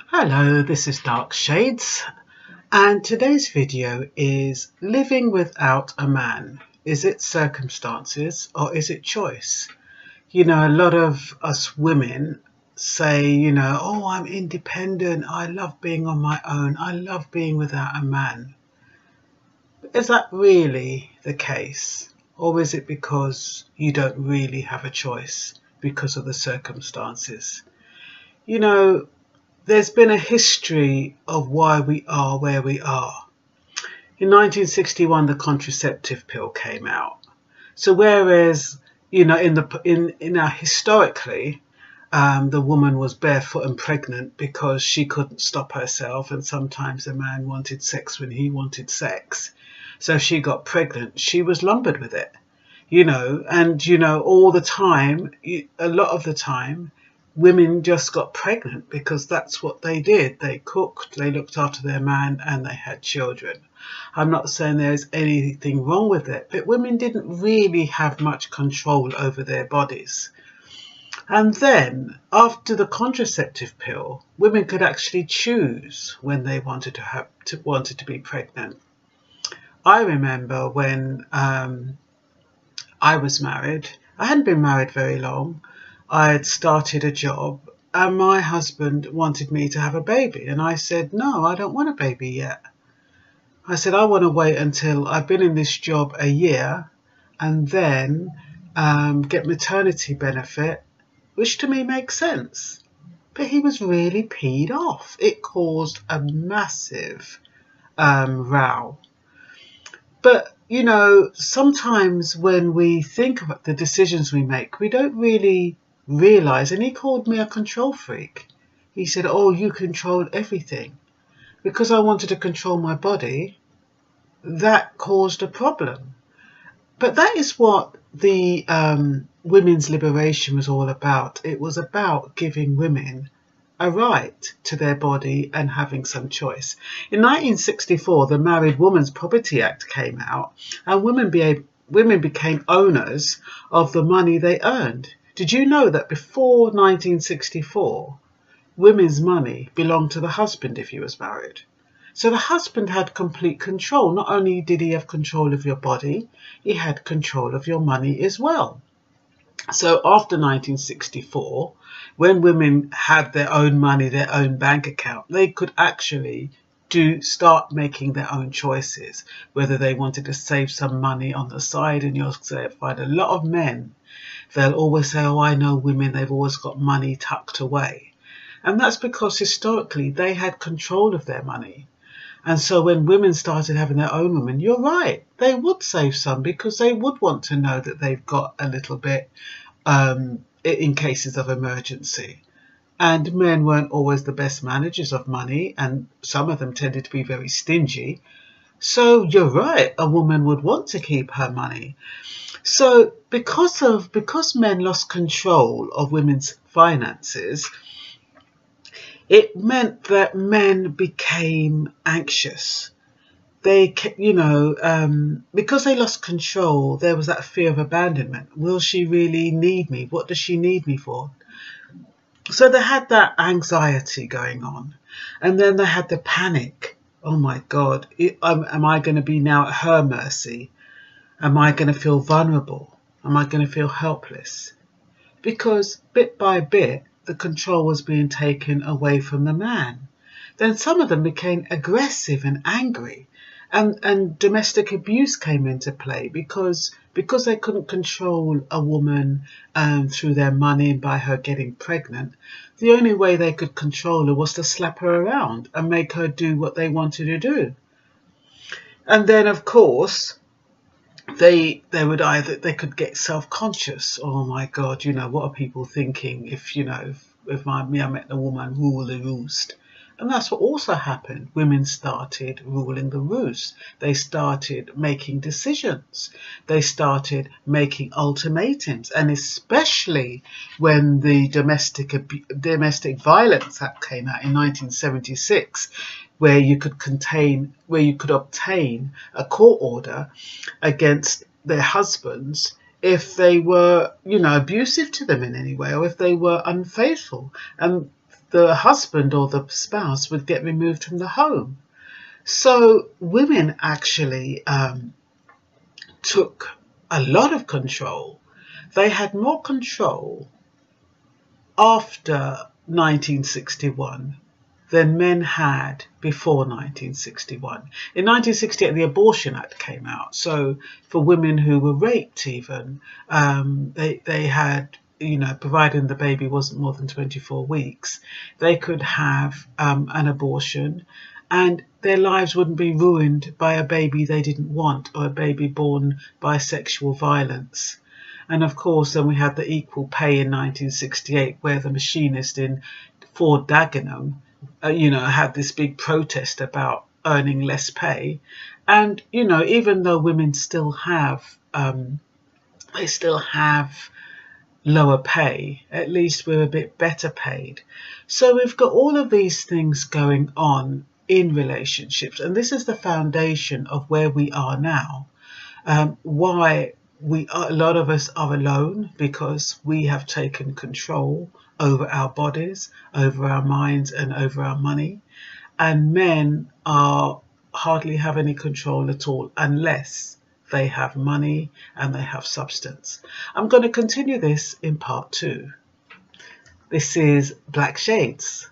Hello, this is Dark Shades, and today's video is living without a man. Is it circumstances or is it choice? You know, a lot of us women say, oh, I'm independent. I love being on my own. I love being without a man. Is that really the case? Or is it because you don't really have a choice because of the circumstances? You know, there's been a history of why we are where we are. In 1961, the contraceptive pill came out. So whereas, historically, the woman was barefoot and pregnant because she couldn't stop herself, and sometimes a man wanted sex when he wanted sex. So if she got pregnant, she was lumbered with it, all the time, a lot of the time, women just got pregnant because that's what they did. They cooked, they looked after their man, and they had children. I'm not saying there's anything wrong with it, but women didn't really have much control over their bodies. And then after the contraceptive pill, women could actually choose when they wanted to be pregnant. I remember when I was married. I hadn't been married very long. I had started a job and my husband wanted me to have a baby. And I said, no, I don't want a baby yet. I said, I want to wait until I've been in this job a year and then get maternity benefit, which to me makes sense. But he was really peed off. It caused a massive row. But, sometimes when we think about the decisions we make, we don't really realise. And he called me a control freak. He said, oh, you control everything. Because I wanted to control my body, that caused a problem. But that is what the women's liberation was all about. It was about giving women a right to their body and having some choice. In 1964, the Married Women's Property Act came out and women became owners of the money they earned. Did you know that before 1964, women's money belonged to the husband if he was married? So the husband had complete control. Not only did he have control of your body, he had control of your money as well. So after 1964, when women had their own money, their own bank account, they could actually start making their own choices, whether they wanted to save some money on the side. And you'll find a lot of men, they'll always say, oh, I know women, they've always got money tucked away. And that's because historically they had control of their money. And so when women started having their own women, you're right, they would save some because they would want to know that they've got a little bit in cases of emergency. And men weren't always the best managers of money, and some of them tended to be very stingy. So you're right, a woman would want to keep her money. So because men lost control of women's finances, it meant that men became anxious. They, because they lost control, there was that fear of abandonment. Will she really need me? What does she need me for? So they had that anxiety going on. And then they had the panic. Oh my God, am I going to be now at her mercy? Am I going to feel vulnerable? Am I going to feel helpless? Because bit by bit, the control was being taken away from the man. Then some of them became aggressive and angry, and domestic abuse came into play because they couldn't control a woman through their money and by her getting pregnant. The only way they could control her was to slap her around and make her do what they wanted to do. And then, of course, they could get self-conscious. Oh my God, what are people thinking if I met a woman rule the roost? And that's what also happened. Women started ruling the roost. They started making decisions. They started making ultimatums. And especially when the Domestic Violence Act came out in 1976, where you could obtain a court order against their husbands if they were, abusive to them in any way, or if they were unfaithful. And the husband or the spouse would get removed from the home. So women actually took a lot of control. They had more control after 1961 than men had before 1961. In 1968, the Abortion Act came out. So for women who were raped even, they had, you know, providing the baby wasn't more than 24 weeks, they could have an abortion and their lives wouldn't be ruined by a baby they didn't want or a baby born by sexual violence. And of course, then we had the equal pay in 1968, where the machinist in Ford Dagenham, you know, had this big protest about earning less pay. And, you know, even though women still have, they still have lower pay, at least we're a bit better paid. So we've got all of these things going on in relationships. And this is the foundation of where we are now. Why a lot of us are alone, because we have taken control over our bodies, over our minds and over our money, and men are hardly have any control at all unless they have money and they have substance. I'm going to continue this in part 2. This is Dark Shades.